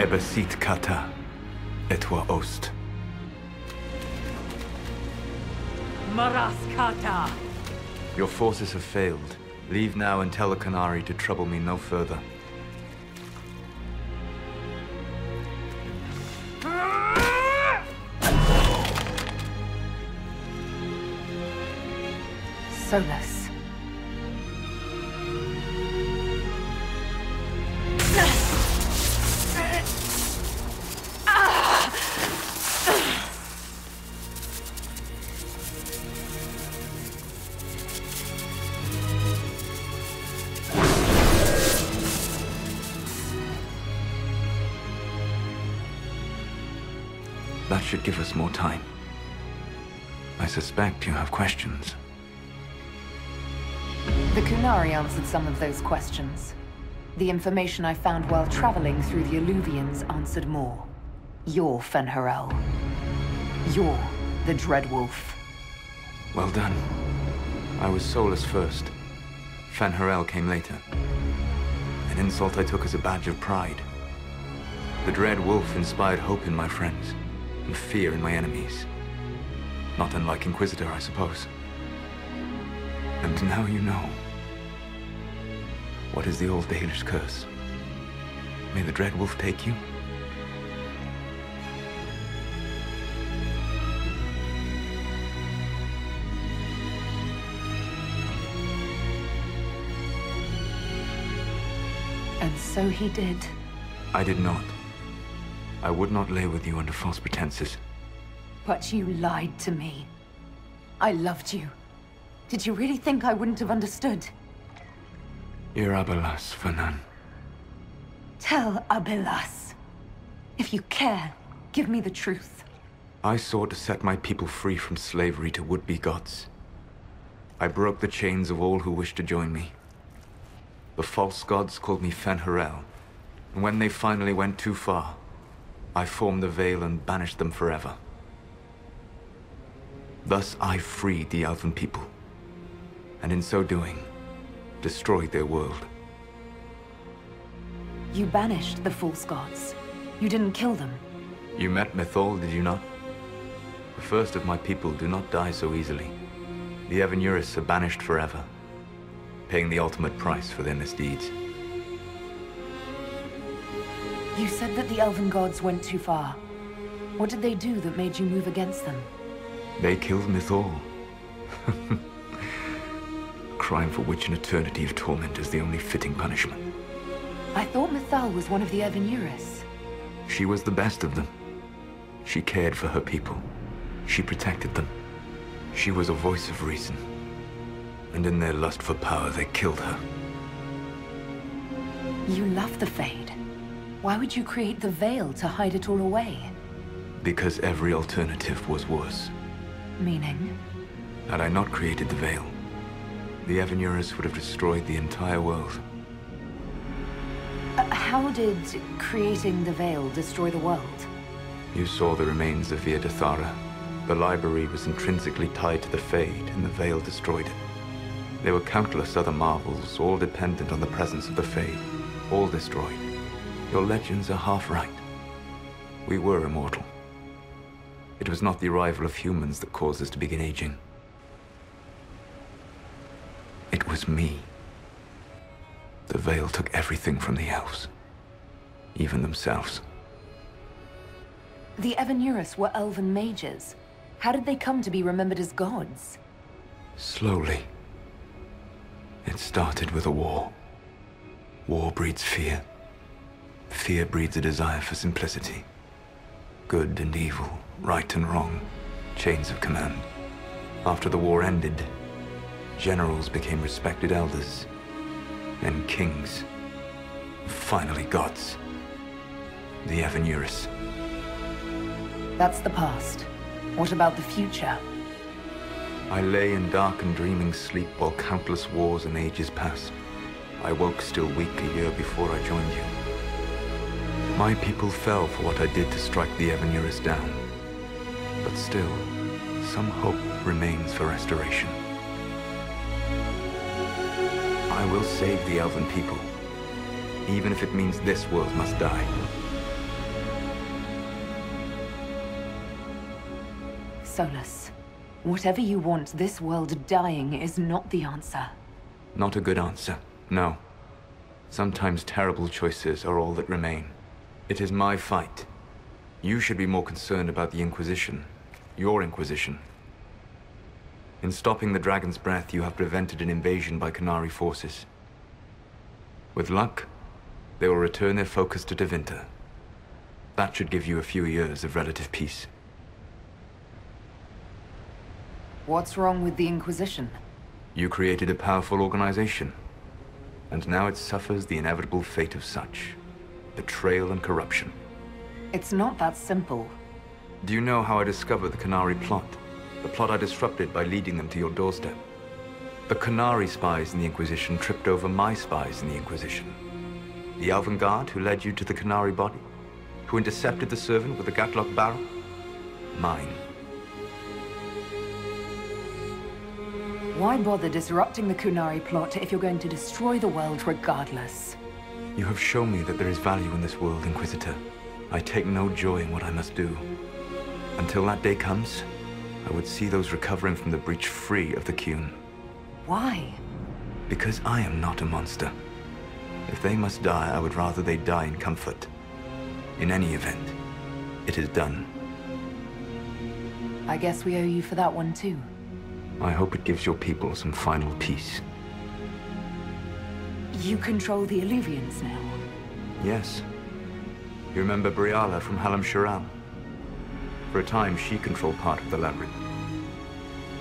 Ebesit kata, etwa ost. Maras kata! Your forces have failed. Leave now and tell the Canary to trouble me no further. Solus. That should give us more time. I suspect you have questions. The Kunari answered some of those questions. The information I found while traveling through the Alluvians answered more. You're Fen'Harel. You're the Dreadwolf. Well done. I was Solus first. Fen'Harel came later. An insult I took as a badge of pride. The Dreadwolf inspired hope in my friends, and fear in my enemies. Not unlike Inquisitor, I suppose. And now you know. What is the old Dalish curse? May the Dreadwolf take you? And so he did. I did not. I would not lay with you under false pretenses. But you lied to me. I loved you. Did you really think I wouldn't have understood? Irabelas, Fanan. Tell Abelas. If you care, give me the truth. I sought to set my people free from slavery to would-be gods. I broke the chains of all who wished to join me. The false gods called me Fen'Harel, and when they finally went too far, I formed the Veil and banished them forever. Thus I freed the Elven people, and in so doing, destroyed their world. You banished the false gods. You didn't kill them. You met Mythal, did you not? The first of my people do not die so easily. The Evenuris are banished forever, paying the ultimate price for their misdeeds. You said that the Elven gods went too far. What did they do that made you move against them? They killed Mythal. Crime for which an eternity of torment is the only fitting punishment. I thought Mythal was one of the Evenuris. She was the best of them. She cared for her people. She protected them. She was a voice of reason. And in their lust for power, they killed her. You love the Fade. Why would you create the Veil to hide it all away? Because every alternative was worse. Meaning? Had I not created the Veil, the Evenuris would have destroyed the entire world. How did creating the Veil destroy the world? You saw the remains of Via Dathara. The library was intrinsically tied to the Fade, and the Veil destroyed it. There were countless other marvels, all dependent on the presence of the Fade, all destroyed. Your legends are half right. We were immortal. It was not the arrival of humans that caused us to begin aging. It was me. The Veil took everything from the elves, even themselves. The Evenuris were elven mages. How did they come to be remembered as gods? Slowly. It started with a war. War breeds fear. Fear breeds a desire for simplicity. Good and evil, right and wrong, chains of command. After the war ended, generals became respected elders, then kings, finally gods. The Evenuris. That's the past. What about the future? I lay in dark and dreaming sleep while countless wars and ages passed. I woke still weak a year before I joined you. My people fell for what I did to strike the Evenuris down. But still, some hope remains for restoration. I will save the Elven people, even if it means this world must die. Solus, whatever you want this world dying is not the answer. Not a good answer, no. Sometimes terrible choices are all that remain. It is my fight. You should be more concerned about the Inquisition. Your Inquisition. In stopping the Dragon's Breath, you have prevented an invasion by Qunari forces. With luck, they will return their focus to Tevinter. That should give you a few years of relative peace. What's wrong with the Inquisition? You created a powerful organization, and now it suffers the inevitable fate of such. Betrayal and corruption. It's not that simple. Do you know how I discovered the Qunari plot? The plot I disrupted by leading them to your doorstep. The Qunari spies in the Inquisition tripped over my spies in the Inquisition. The Elven Guard who led you to the Qunari body? Who intercepted the servant with the Gatlock barrel? Mine. Why bother disrupting the Qunari plot if you're going to destroy the world regardless? You have shown me that there is value in this world, Inquisitor. I take no joy in what I must do. Until that day comes, I would see those recovering from the breach free of the Qun. Why? Because I am not a monster. If they must die, I would rather they die in comfort. In any event, it is done. I guess we owe you for that one too. I hope it gives your people some final peace. You control the Illuvians now? Yes. You remember Briala from Halam Shiral? For a time, she controlled part of the labyrinth.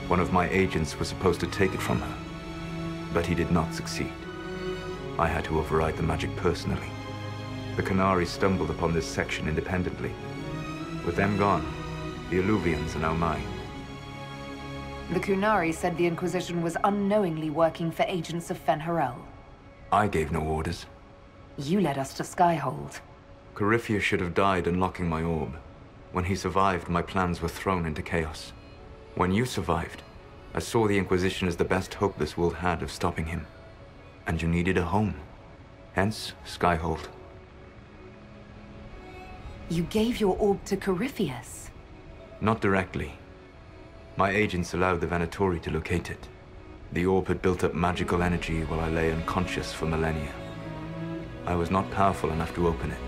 One of my agents was supposed to take it from her, but he did not succeed. I had to override the magic personally. The Qunari stumbled upon this section independently. With them gone, the Illuvians are now mine. The Qunari said the Inquisition was unknowingly working for agents of Fen'Harel. I gave no orders. You led us to Skyhold. Corypheus should have died unlocking my orb. When he survived, my plans were thrown into chaos. When you survived, I saw the Inquisition as the best hope this world had of stopping him. And you needed a home. Hence, Skyhold. You gave your orb to Corypheus? Not directly. My agents allowed the Venatori to locate it. The orb had built up magical energy while I lay unconscious for millennia. I was not powerful enough to open it.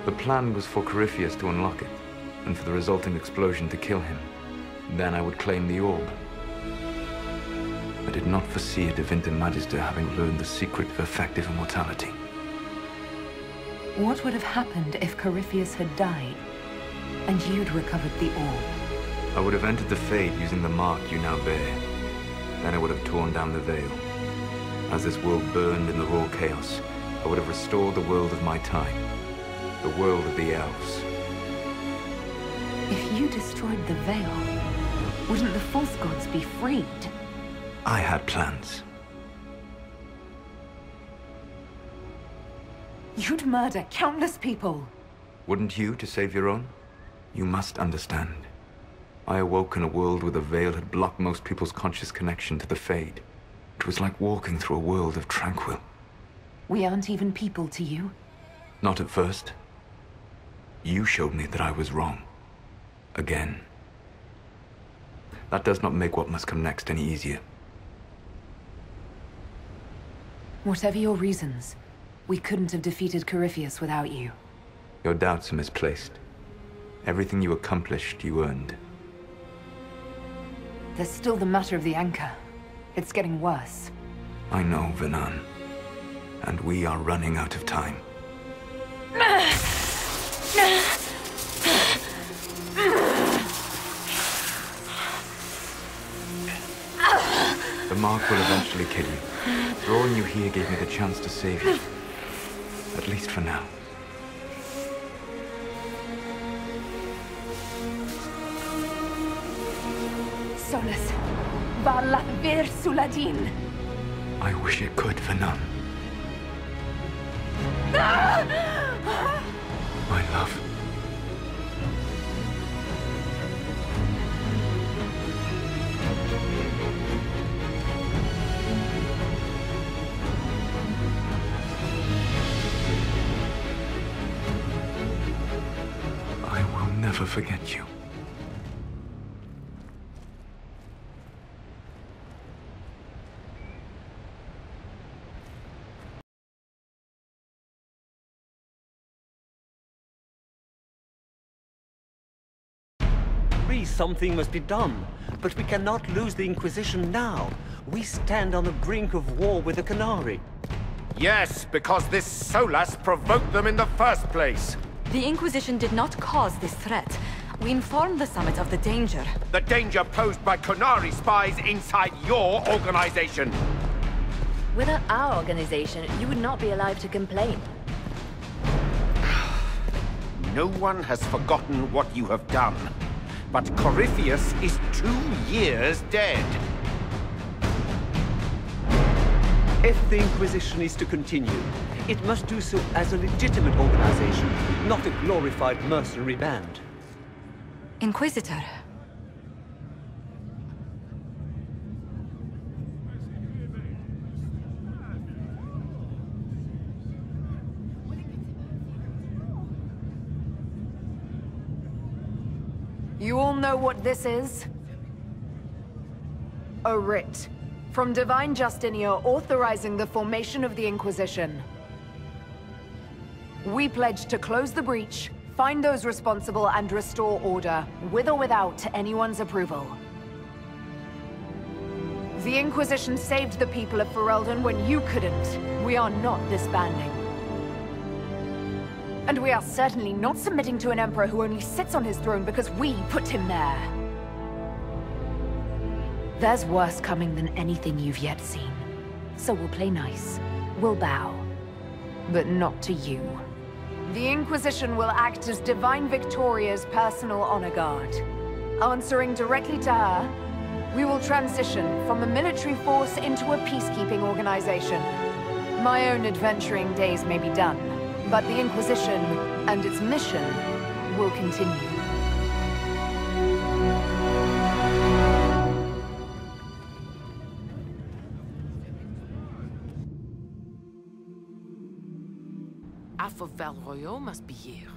The plan was for Corypheus to unlock it, and for the resulting explosion to kill him. Then I would claim the orb. I did not foresee a Tevinter Magister having learned the secret of effective immortality. What would have happened if Corypheus had died, and you'd recovered the orb? I would have entered the Fade using the mark you now bear. Then I would have torn down the veil. As this world burned in the raw chaos, I would have restored the world of my time. The world of the elves. If you destroyed the veil, wouldn't the false gods be freed? I had plans. You'd murder countless people. Wouldn't you to save your own? You must understand. I awoke in a world where the veil had blocked most people's conscious connection to the Fade. It was like walking through a world of tranquil. We aren't even people to you? Not at first. You showed me that I was wrong. Again. That does not make what must come next any easier. Whatever your reasons, we couldn't have defeated Corypheus without you. Your doubts are misplaced. Everything you accomplished, you earned. There's still the matter of the anchor. It's getting worse. I know, Venan. And we are running out of time. The mark will eventually kill you. Drawing you here gave me the chance to save you. At least for now. Solus, Vala Vir Suladin. I wish it could, Venan. My love. I will never forget you. agree something must be done, but we cannot lose the Inquisition now. We stand on the brink of war with the Canary. Yes, because this Solas provoked them in the first place. The Inquisition did not cause this threat. We informed the Summit of the danger. The danger posed by Canary spies inside your organization. Without our organization, you would not be alive to complain. No one has forgotten what you have done. But Corypheus is 2 years dead. If the Inquisition is to continue, it must do so as a legitimate organization, not a glorified mercenary band. Inquisitor. You all know what this is? A writ from Divine Justinia authorizing the formation of the Inquisition. We pledge to close the breach, find those responsible, and restore order, with or without anyone's approval. The Inquisition saved the people of Ferelden when you couldn't. We are not disbanding. And we are certainly not submitting to an emperor who only sits on his throne because we put him there. There's worse coming than anything you've yet seen. So we'll play nice. We'll bow. But not to you. The Inquisition will act as Divine Victoria's personal honor guard. Answering directly to her, we will transition from a military force into a peacekeeping organization. My own adventuring days may be done, but the Inquisition and its mission will continue. Half of Val Royaux must be here.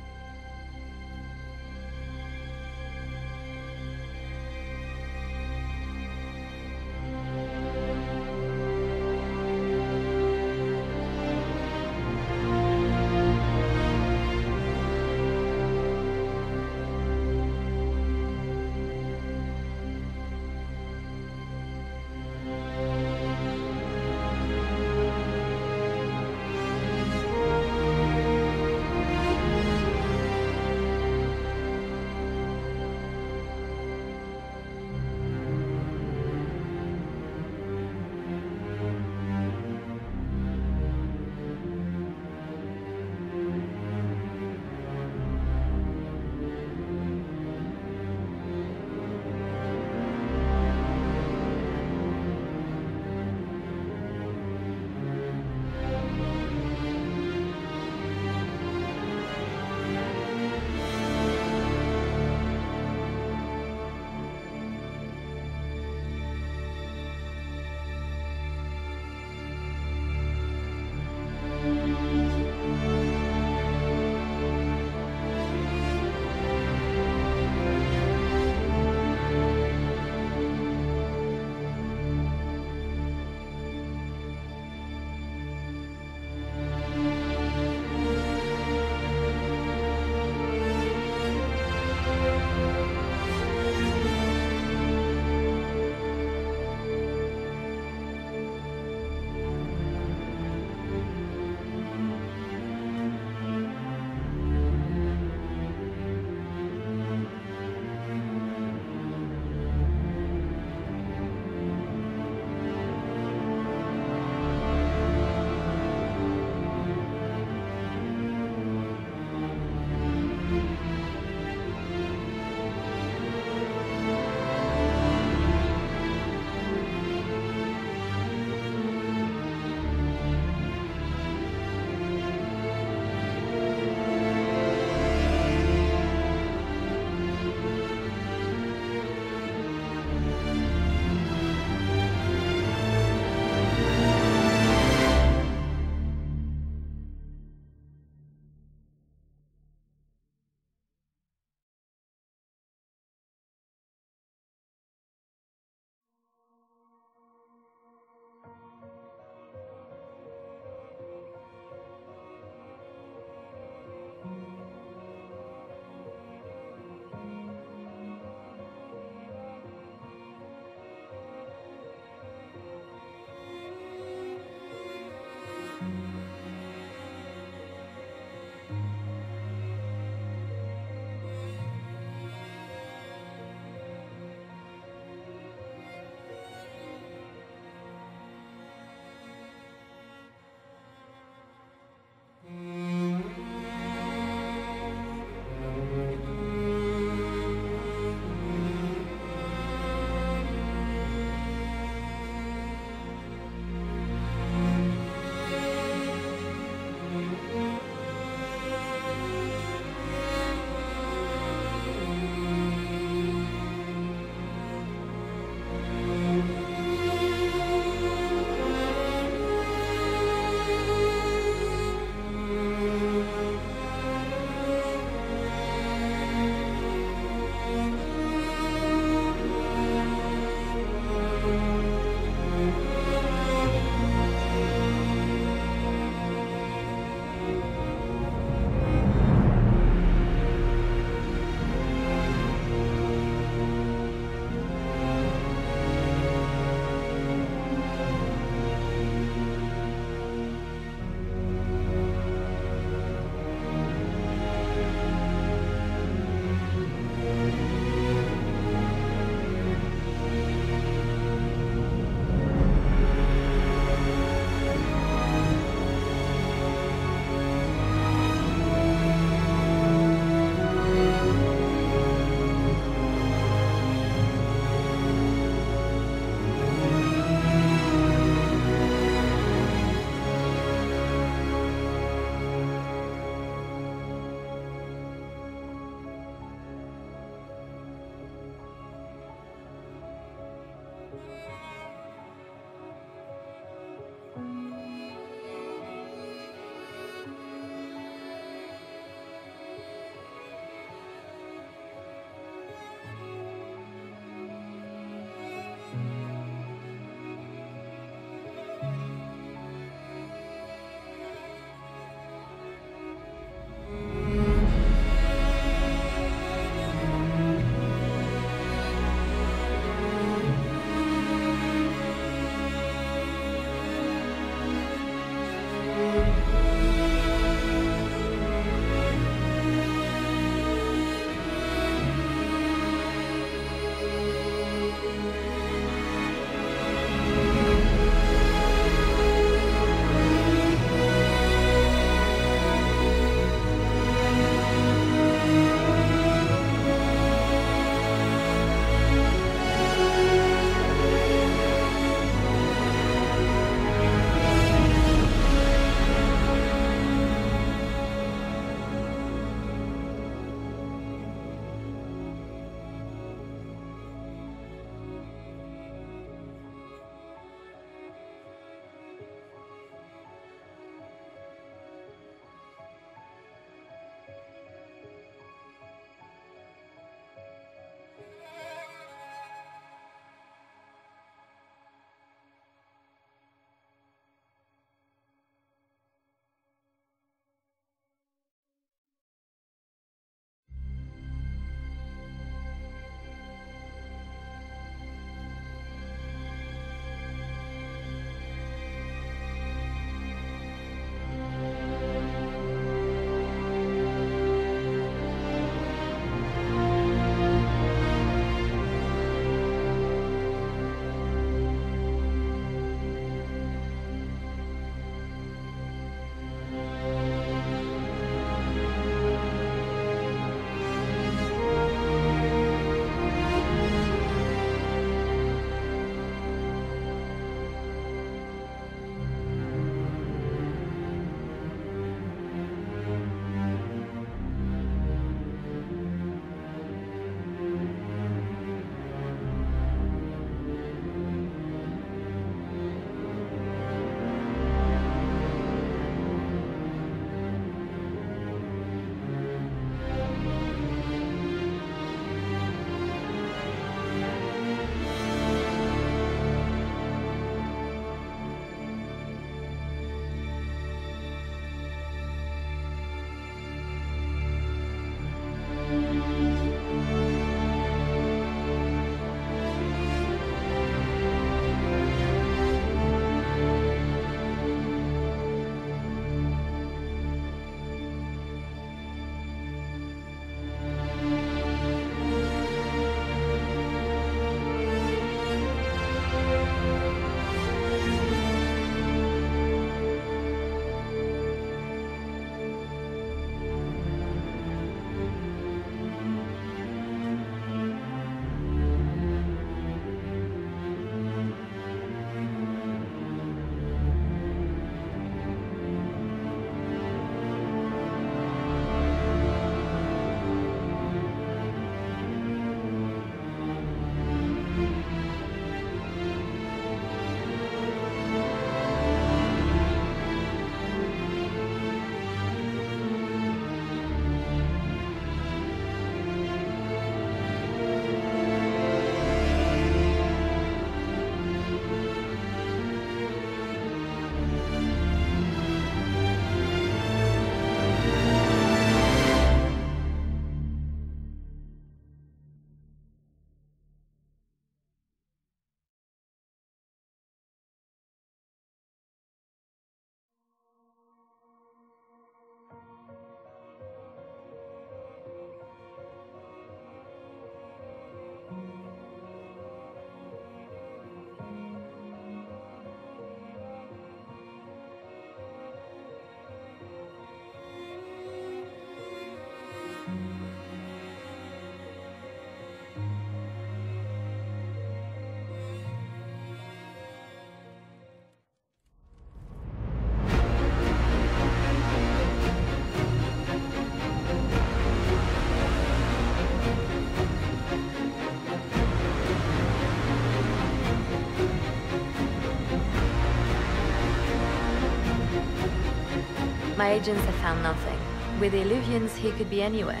My agents have found nothing. With the Illuvians, he could be anywhere.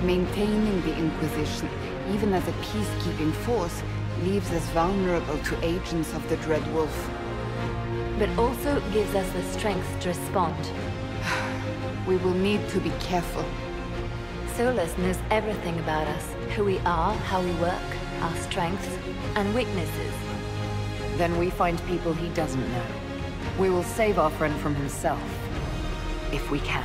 Maintaining the Inquisition, even as a peacekeeping force, leaves us vulnerable to agents of the Dread Wolf. But also gives us the strength to respond. We will need to be careful. Solus knows everything about us. Who we are, how we work, our strengths, and weaknesses. Then we find people he doesn't know. We will save our friend from himself. If we can.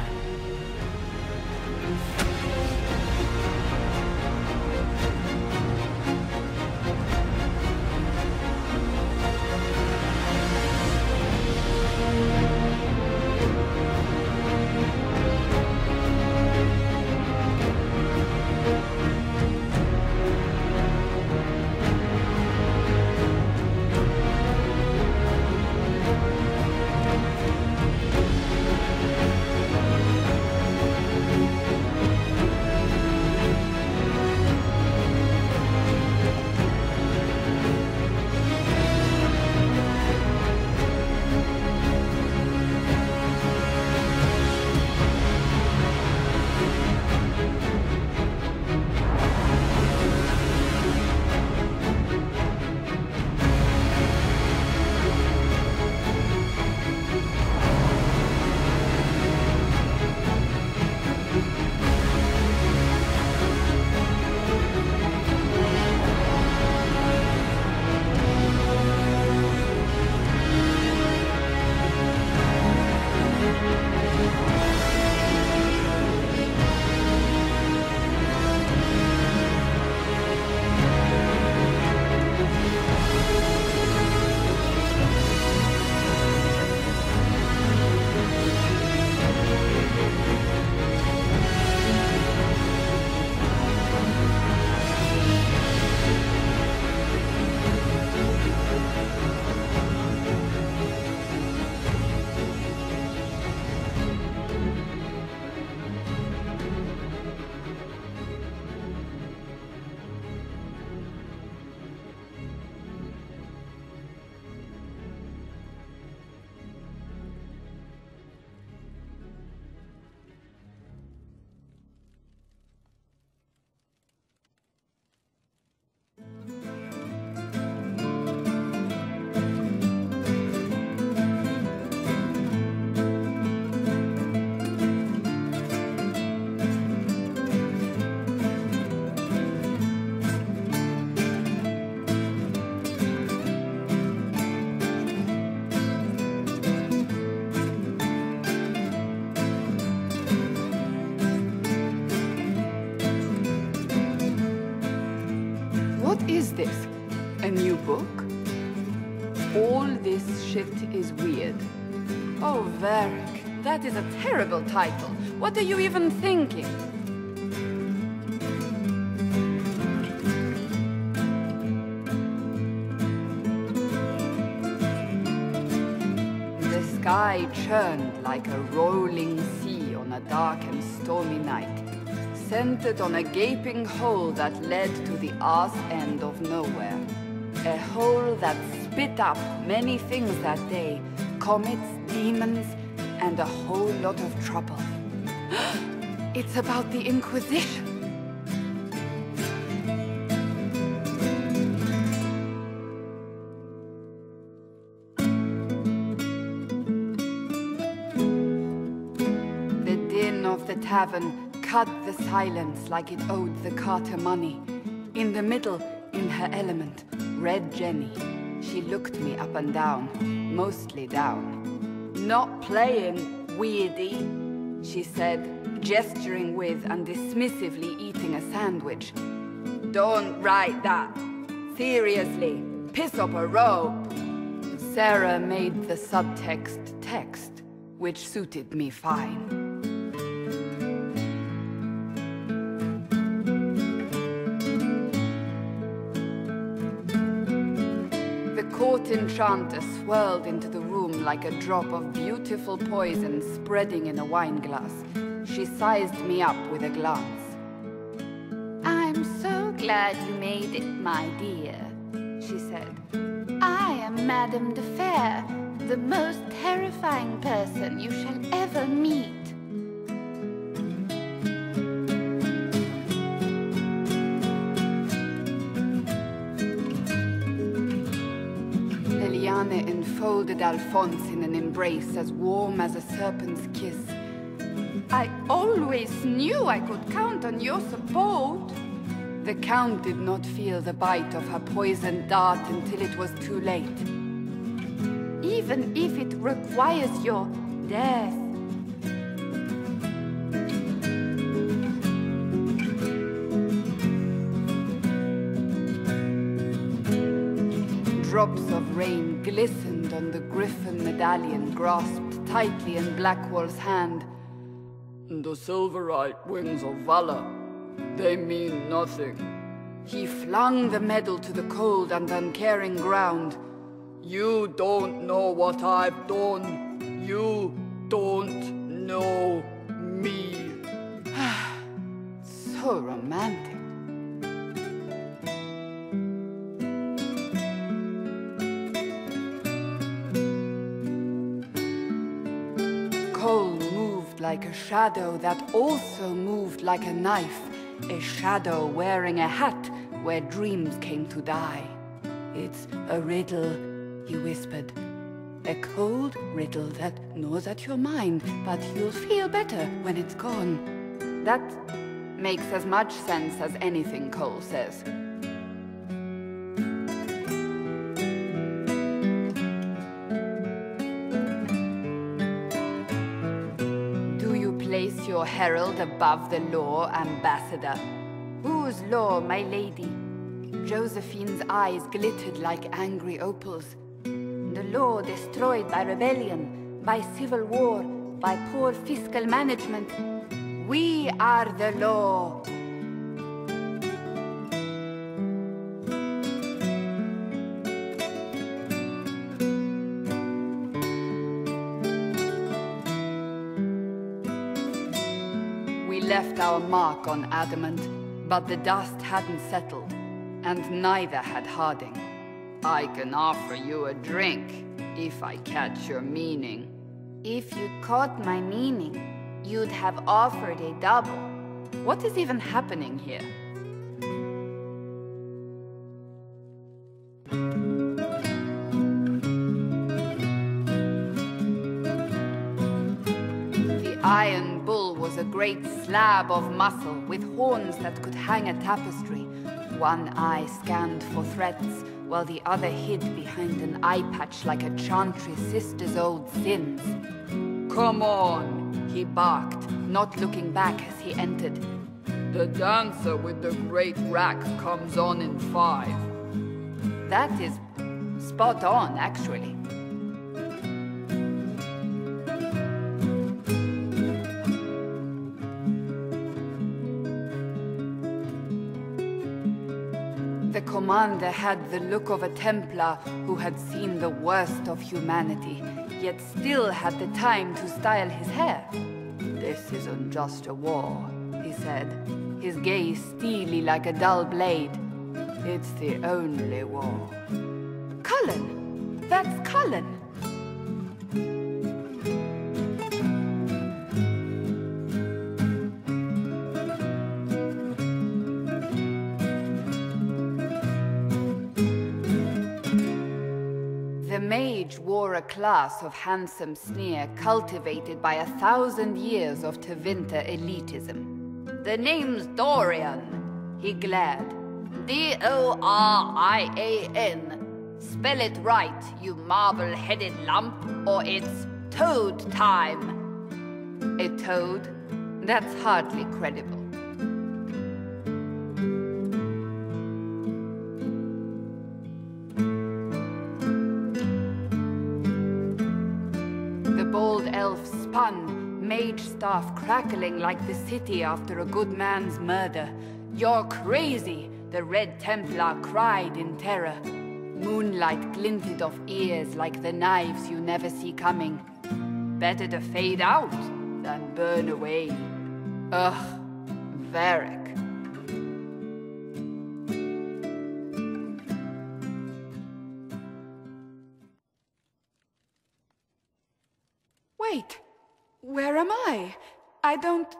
What is this? A new book? All this shit is weird. Oh, Varric, that is a terrible title. What are you even thinking? The sky churned like a rolling sea on a dark and stormy night, centered on a gaping hole that led to the arse end of nowhere. A hole that spit up many things that day, comets, demons, and a whole lot of trouble. It's about the Inquisition. The din of the tavern cut the silence like it owed the carter money. In the middle, in her element, Red Jenny. She looked me up and down, mostly down. "Not playing, weirdy," she said, gesturing with and dismissively eating a sandwich. "Don't write that. Seriously, piss up a rope." Sarah made the subtext text, which suited me fine. Court enchanter swirled into the room like a drop of beautiful poison spreading in a wineglass. She sized me up with a glance. "I'm so glad you made it, my dear," she said. "I am Madame de Fair, the most terrifying person you shall ever meet. Liliane enfolded Alphonse in an embrace as warm as a serpent's kiss. I always knew I could count on your support. The Count did not feel the bite of her poisoned dart until it was too late. Even if it requires your death. Drops of rain glistened on the griffin medallion grasped tightly in Blackwall's hand. The silverite wings of valor, they mean nothing. He flung the medal to the cold and uncaring ground. You don't know what I've done. You don't know me. So romantic. Cole moved like a shadow that also moved like a knife. A shadow wearing a hat where dreams came to die. It's a riddle, he whispered. A cold riddle that gnaws at your mind, but you'll feel better when it's gone. That makes as much sense as anything Cole says. Place your herald above the law, Ambassador. Whose law, my lady? Josephine's eyes glittered like angry opals. The law destroyed by rebellion, by civil war, by poor fiscal management. We are the law. Left our mark on adamant, but the dust hadn't settled, and neither had Harding. I can offer you a drink, if I catch your meaning. If you caught my meaning, you'd have offered a double. What is even happening here? The Iron Bull was a great slab of muscle with horns that could hang a tapestry. One eye scanned for threats, while the other hid behind an eye patch like a chantry sister's old sins. Come on, he barked, not looking back as he entered. The dancer with the great rack comes on in 5. That is spot on, actually. The commander had the look of a Templar who had seen the worst of humanity, yet still had the time to style his hair. This isn't just a war, he said, his gaze steely like a dull blade. It's the only war. Cullen! That's Cullen! The Mage wore a class of handsome sneer cultivated by 1,000 years of Tevinter elitism. The name's Dorian, he glared. D-O-R-I-A-N. Spell it right, you marble-headed lump, or it's toad time. A toad? That's hardly credible. The bold elf spun, mage staff crackling like the city after a good man's murder. You're crazy, the Red Templar cried in terror. Moonlight glinted off ears like the knives you never see coming. Better to fade out than burn away. Ugh, Varric. Wait, where am I? I don't...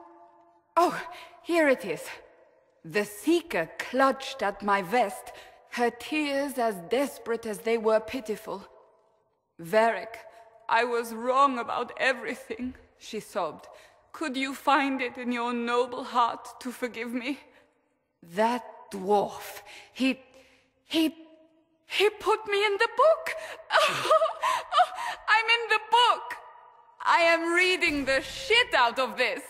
Oh, here it is. The Seeker clutched at my vest, her tears as desperate as they were pitiful. Varric, I was wrong about everything, she sobbed. Could you find it in your noble heart to forgive me? That dwarf, he put me in the book! I'm in the book! I am reading the shit out of this!